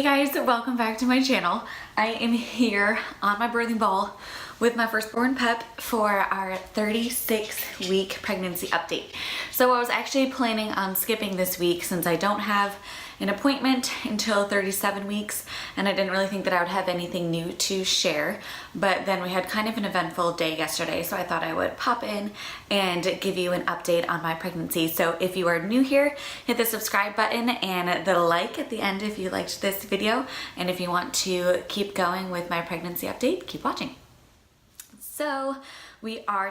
Hey guys, welcome back to my channel. I am here on my birthing ball with my firstborn pup for our 36-week pregnancy update. So I was actually planning on skipping this week since I don't have an appointment until 37 weeks and I didn't really think that I would have anything new to share, but then we had kind of an eventful day yesterday, so I thought I would pop in and give you an update on my pregnancy. So if you are new here, hit the subscribe button and the like at the end if you liked this video, and if you want to keep going with my pregnancy update, keep watching. So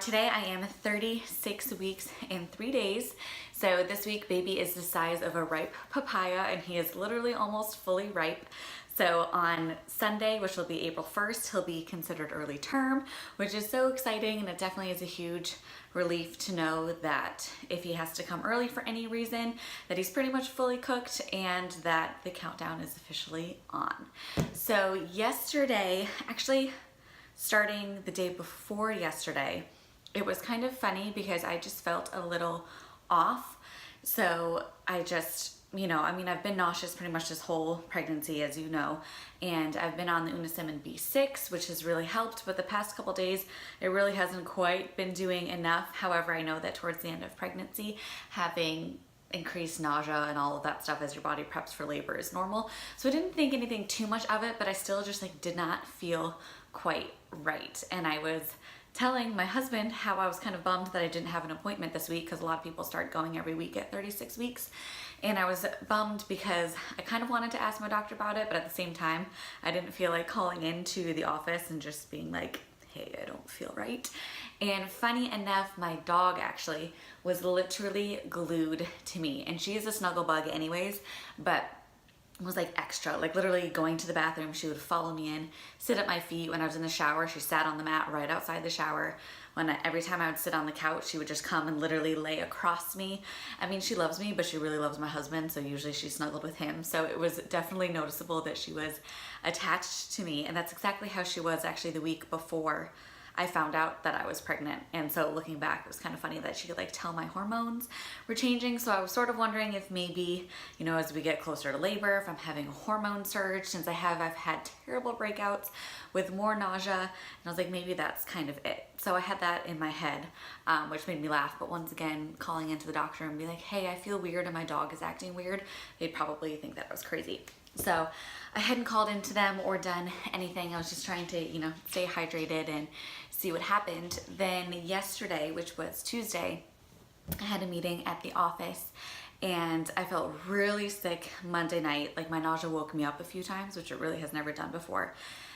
today I am 36 weeks and 3 days. So this week baby is the size of a ripe papaya and he is literally almost fully ripe. So on Sunday, which will be April 1st, he'll be considered early term, which is so exciting, and it definitely is a huge relief to know that if he has to come early for any reason, that he's pretty much fully cooked and that the countdown is officially on. So yesterday, actually starting the day before yesterday, it was kind of funny because I just felt a little off. So I just, I've been nauseous pretty much this whole pregnancy, as you know, and I've been on the Unicimin B6, which has really helped, but the past couple days, it really hasn't quite been doing enough. However, I know that towards the end of pregnancy, having increased nausea and all of that stuff as your body preps for labor is normal. So I didn't think anything too much of it, but I still just did not feel quite right. And I was telling my husband how I was kind of bummed that I didn't have an appointment this week, because a lot of people start going every week at 36 weeks. And I was bummed because I kind of wanted to ask my doctor about it, but at the same time, I didn't feel like calling into the office and just being like, hey, I don't feel right. And funny enough, my dog actually was literally glued to me, and she is a snuggle bug anyways, but was extra, literally going to the bathroom, she would follow me in, sit at my feet. When I was in the shower, she sat on the mat right outside the shower. Every time I would sit on the couch, she would just come and literally lay across me. I mean, she loves me, but she really loves my husband, so usually she snuggled with him. So it was definitely noticeable that she was attached to me, and that's exactly how she was actually the week before I found out that I was pregnant. And so looking back, it was kind of funny that she could tell my hormones were changing. So I was sort of wondering if maybe, as we get closer to labor, if I'm having a hormone surge, since I've had terrible breakouts with more nausea. And I was like, maybe that's kind of it. So I had that in my head, which made me laugh. But once again, calling into the doctor and be like, hey, I feel weird and my dog is acting weird, they'd probably think that I was crazy. So I hadn't called into them or done anything. I was just trying to, stay hydrated and see what happened. Then yesterday, which was Tuesday, I had a meeting at the office and I felt really sick Monday night. My nausea woke me up a few times, which it really has never done before.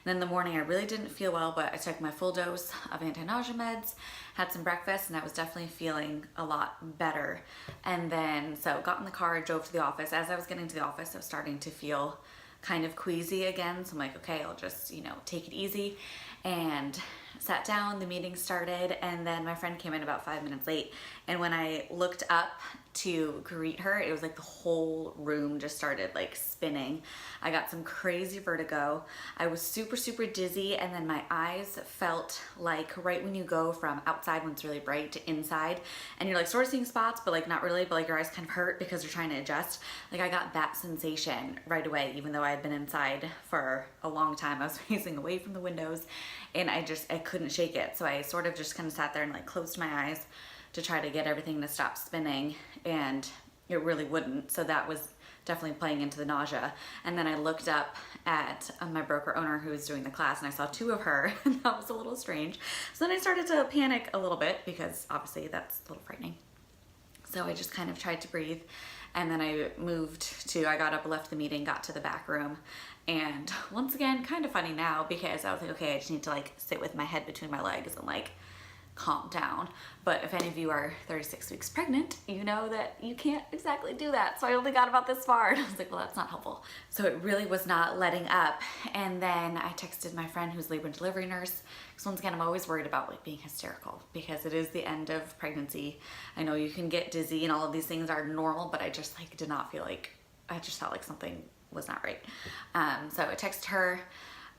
And then in the morning, I really didn't feel well, but I took my full dose of anti-nausea meds, had some breakfast, and I was definitely feeling a lot better. And then, so got in the car, drove to the office. As I was getting to the office, I was starting to feel kind of queasy again. So I'm like, okay, I'll just, take it easy. And sat down, the meeting started, and then my friend came in about 5 minutes late. And when I looked up to greet her, it was the whole room just started spinning. I got some crazy vertigo. I was super dizzy, and then my eyes felt right when you go from outside when it's really bright to inside, and you're sort of seeing spots, but not really, but your eyes kind of hurt because you're trying to adjust. I got that sensation right away, even though I had been inside for a long time. I was facing away from the windows, and I couldn't shake it. So I sort of just kind of sat there and closed my eyes to try to get everything to stop spinning, and it really wouldn't. So that was definitely playing into the nausea. And then I looked up at my broker owner who was doing the class, and I saw two of her, and that was a little strange. So then I started to panic a little bit because obviously that's a little frightening. So I just kind of tried to breathe, and then I got up, left the meeting, got to the back room, and once again, kind of funny now because I was like, okay, I just need to sit with my head between my legs and calm down. But if any of you are 36 weeks pregnant, you know that you can't exactly do that. So I only got about this far, and I was like, well, that's not helpful. So it really was not letting up. And then I texted my friend who's labor and delivery nurse, because once again, I'm always worried about being hysterical because it is the end of pregnancy. I know you can get dizzy and all of these things are normal, but I just did not feel I just felt something was not right. So I texted her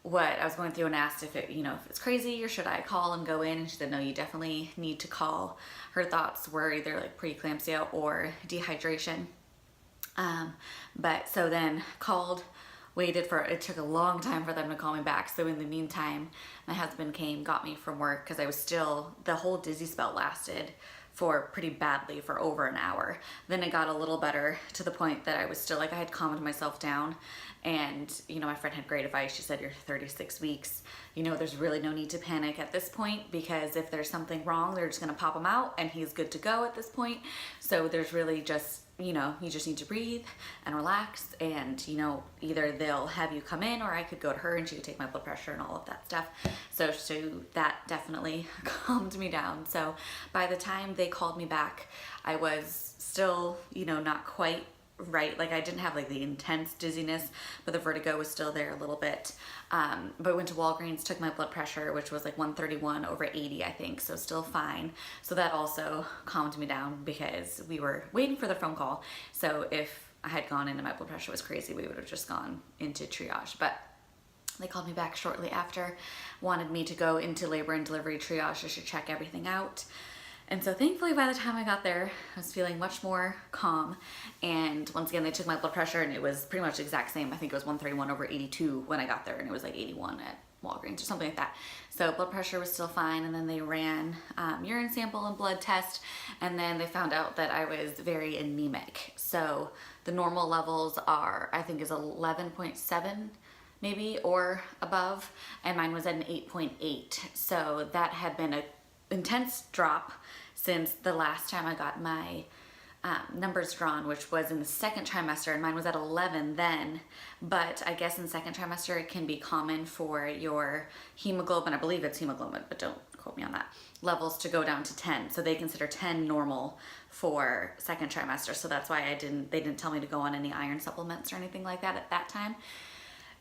what I was going through and asked if if it's crazy or should I call and go in, and she said, no, you definitely need to call. Her thoughts were either preeclampsia or dehydration. But so then called, it took a long time for them to call me back. So in the meantime, my husband came, got me from work, because I was still, the whole dizzy spell lasted for pretty badly for over an hour. Then it got a little better to the point that I was still like, I had calmed myself down. And, you know, my friend had great advice. She said, you're 36 weeks. You know, there's really no need to panic at this point, because if there's something wrong, they're just gonna pop him out and he's good to go at this point. So there's really just, you know, you just need to breathe and relax, and, you know, either they'll have you come in or I could go to her and she could take my blood pressure and all of that stuff. So that definitely calmed me down. So by the time they called me back, I was still, you know, not quite right. Like I didn't have like the intense dizziness, but the vertigo was still there a little bit. But I went to Walgreens, took my blood pressure, which was like 131/80, I think. So still fine. So that also calmed me down, because we were waiting for the phone call. So if I had gone in and my blood pressure was crazy, we would have just gone into triage. But they called me back shortly after, wanted me to go into labor and delivery triage just to check everything out. And so thankfully by the time I got there, I was feeling much more calm. And once again, they took my blood pressure and it was pretty much the exact same. I think it was 131/82 when I got there, and it was like 81 at Walgreens or something like that. So blood pressure was still fine. And then they ran urine sample and blood test. And then they found out that I was very anemic. So the normal levels are, I think is 11.7 maybe or above. And mine was at an 8.8. So that had been an intense drop since the last time I got my numbers drawn, which was in the second trimester, and mine was at 11 then. But I guess in second trimester it can be common for your hemoglobin, I believe it's hemoglobin, but don't quote me on that, levels to go down to 10. So they consider 10 normal for second trimester. So that's why they didn't tell me to go on any iron supplements or anything like that at that time.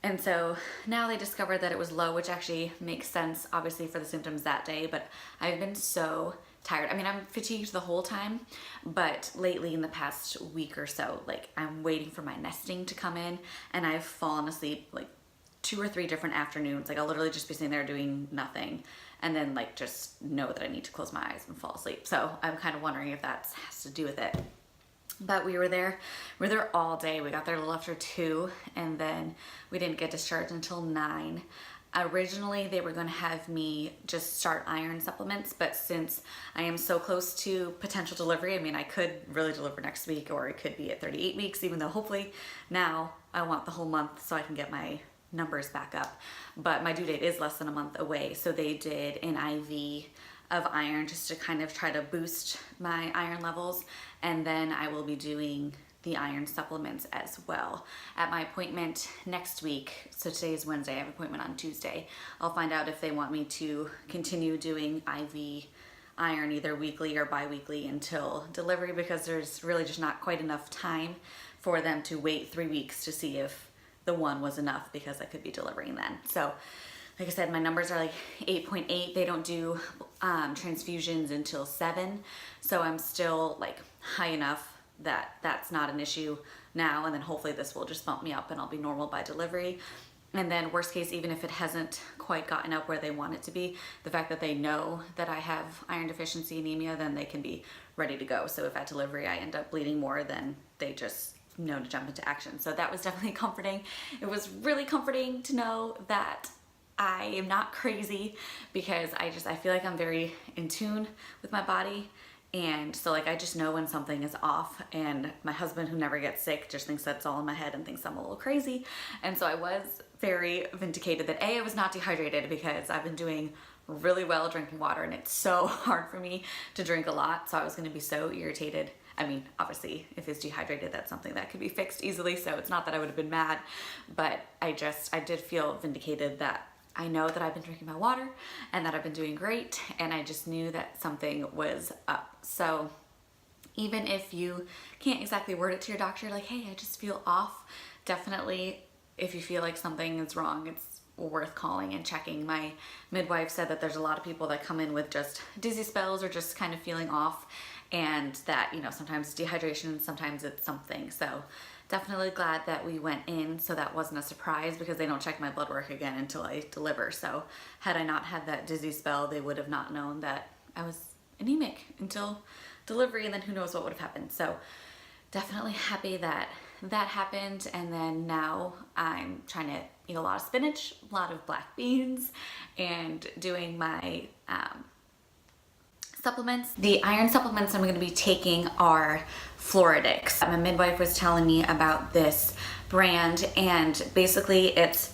And so now they discovered that it was low, which actually makes sense, obviously, for the symptoms that day. But I've been so tired. I mean, I'm fatigued the whole time, but lately in the past week or so, like I'm waiting for my nesting to come in, and I've fallen asleep like 2 or 3 different afternoons. Like I'll literally just be sitting there doing nothing, and then like just know that I need to close my eyes and fall asleep. So I'm kind of wondering if that has to do with it. But we were there all day. We got there a little after 2, and then we didn't get discharged until 9. Originally, they were going to have me just start iron supplements, but since I am so close to potential delivery, I mean, I could really deliver next week, or it could be at 38 weeks, even though hopefully now I want the whole month so I can get my numbers back up. But my due date is less than a month away, so they did an IV of iron just to kind of try to boost my iron levels, and then I will be doing the iron supplements as well. At my appointment next week, so today is Wednesday, I have an appointment on Tuesday, I'll find out if they want me to continue doing IV iron either weekly or bi-weekly until delivery, because there's really just not quite enough time for them to wait 3 weeks to see if the one was enough, because I could be delivering then. So like I said, my numbers are like 8.8. They don't do transfusions until 7. So I'm still like high enough that that's not an issue now. And then hopefully this will just bump me up and I'll be normal by delivery. And then worst case, even if it hasn't quite gotten up where they want it to be, the fact that they know that I have iron deficiency anemia, then they can be ready to go. So if at delivery I end up bleeding more, then they just know to jump into action. So that was definitely comforting. It was really comforting to know that I am not crazy, because I feel like I'm very in tune with my body. And so like I just know when something is off, and my husband, who never gets sick, just thinks that's all in my head and thinks I'm a little crazy. And so I was very vindicated that I was not dehydrated, because I've been doing really well drinking water, and it's so hard for me to drink a lot. So I was going to be so irritated. I mean, obviously, if it's dehydrated, that's something that could be fixed easily. So it's not that I would have been mad, but I did feel vindicated that I know that I've been drinking my water and that I've been doing great, and I just knew that something was up. So even if you can't exactly word it to your doctor, like, hey, I just feel off, definitely if you feel like something is wrong, it's worth calling and checking. My midwife said that there's a lot of people that come in with just dizzy spells or just kind of feeling off, and that, you know, sometimes it's dehydration, sometimes it's something. So definitely glad that we went in, so that wasn't a surprise, because they don't check my blood work again until I deliver. So had I not had that dizzy spell, they would have not known that I was anemic until delivery, and then who knows what would have happened. So definitely happy that that happened, and then now I'm trying to eat a lot of spinach, a lot of black beans, and doing my supplements. The iron supplements I'm going to be taking are Floridix. My midwife was telling me about this brand, and basically it's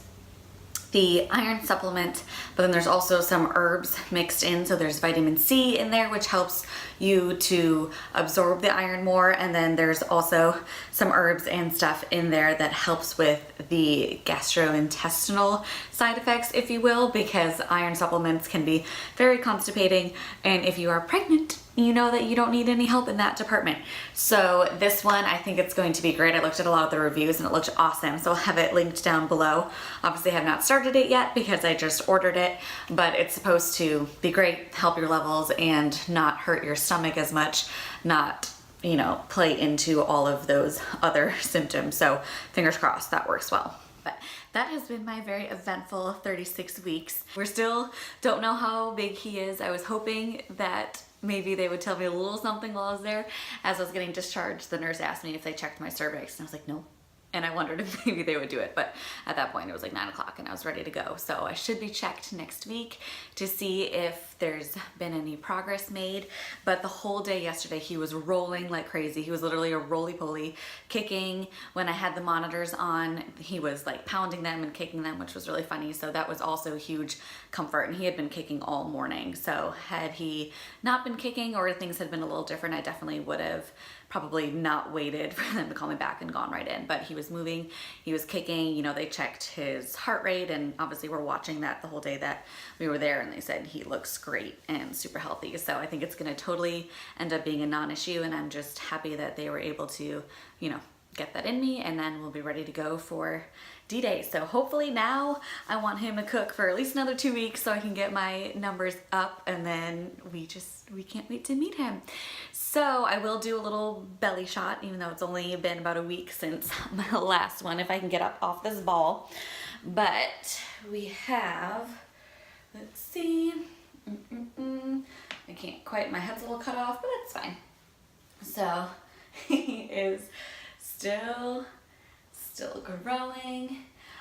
the iron supplement, but then there's also some herbs mixed in. So there's vitamin C in there, which helps you to absorb the iron more. And then there's also some herbs and stuff in there that helps with the gastrointestinal side effects, if you will, because iron supplements can be very constipating. And if you are pregnant, you know that you don't need any help in that department. So this one, I think it's going to be great. I looked at a lot of the reviews and it looked awesome. So I'll have it linked down below. Obviously I have not started it yet because I just ordered it, but it's supposed to be great, help your levels and not hurt your stomach as much, not, you know, play into all of those other symptoms. So fingers crossed that works well. But that has been my very eventful 36 weeks. We're still don't know how big he is. I was hoping that maybe they would tell me a little something while I was there. As I was getting discharged, the nurse asked me if they checked my cervix, and I was like, no. And I wondered if maybe they would do it, but at that point it was like 9 o'clock and I was ready to go. So I should be checked next week to see if there's been any progress made. But the whole day yesterday he was rolling like crazy. He was literally a roly-poly, kicking. When I had the monitors on, he was like pounding them and kicking them, which was really funny. So that was also a huge comfort, and he had been kicking all morning. So had he not been kicking or things had been a little different, I definitely would have probably not waited for them to call me back and gone right in. But he was moving, he was kicking, you know, they checked his heart rate, and obviously we're watching that the whole day that we were there, and they said he looks great and super healthy. So I think it's gonna totally end up being a non-issue, and I'm just happy that they were able to, you know, get that in me, and then we'll be ready to go for D-Day. So hopefully now I want him to cook for at least another 2 weeks so I can get my numbers up, and then we can't wait to meet him. So I will do a little belly shot, even though it's only been about a week since my last one, if I can get up off this ball. But we have, let's see, I can't quite, my head's a little cut off, but it's fine. So he is still growing.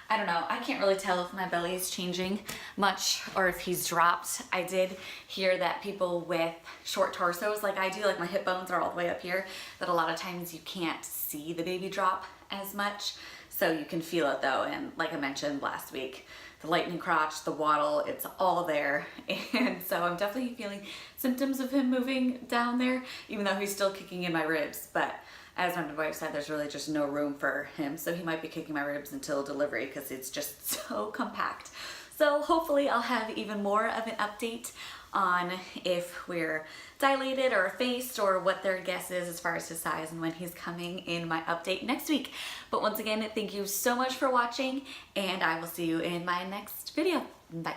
I don't know, I can't really tell if my belly is changing much or if he's dropped. I did hear that people with short torsos like I do, like my hip bones are all the way up here, that a lot of times you can't see the baby drop as much. So you can feel it though, and like I mentioned last week, the lightning crotch, the waddle, it's all there. And so I'm definitely feeling symptoms of him moving down there, even though he's still kicking in my ribs. But as my midwife said, there's really just no room for him. So he might be kicking my ribs until delivery because it's just so compact. So hopefully I'll have even more of an update on if we're dilated or effaced or what their guess is as far as his size and when he's coming in my update next week. But once again, thank you so much for watching, and I will see you in my next video. Bye.